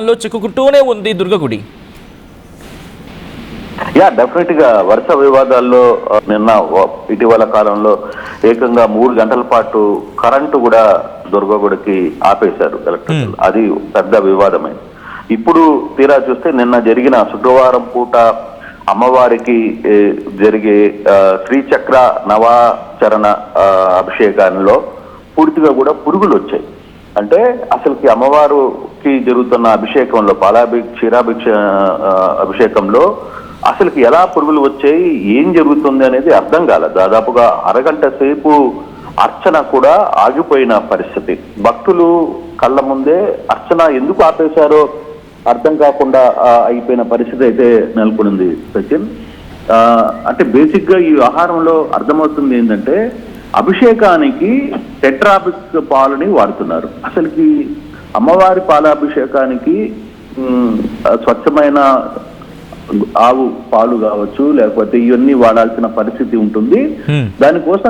చిక్కుకుంటూనే ఉంది దుర్గగుడి. డెఫినెట్ గా వరుస వివాదాల్లో నిన్న ఇటీవల కాలంలో ఏకంగా 3 గంటల పాటు కరెంటు కూడా దుర్గగుడికి ఆపేశారు ఎలక్ట్రికల్. అది పెద్ద వివాదమైంది. ఇప్పుడు తీరా చూస్తే నిన్న జరిగిన శుక్రవారం పూట అమ్మవారికి జరిగే శ్రీచక్ర నవాచరణ అభిషేకంలో పూర్తిగా కూడా పురుగులు వచ్చాయి. అంటే అసలుకి అమ్మవారికి జరుగుతున్న అభిషేకంలో క్షీరాభిక్ష అభిషేకంలో అసలుకి ఎలా పురుగులు వచ్చాయి, ఏం జరుగుతుంది అనేది అర్థం కాల. దాదాపుగా అరగంట సేపు అర్చన కూడా ఆగిపోయిన పరిస్థితి. భక్తులు కళ్ళ ముందే అర్చన ఎందుకు ఆపేశారో అర్థం కాకుండా అయిపోయిన పరిస్థితి అయితే నెలకొంది సచిన్. అంటే బేసిక్ గా ఈ ఆహారంలో అర్థమవుతుంది ఏంటంటే అభిషేకానికి టెట్రాపిక్ పాలని వాడుతున్నారు. అసలుకి అమ్మవారి పాలాభిషేకానికి స్వచ్ఛమైన ఆవు పాలు కావచ్చు, లేకపోతే ఇవన్నీ వాడాల్సిన పరిస్థితి ఉంటుంది. దానికోసం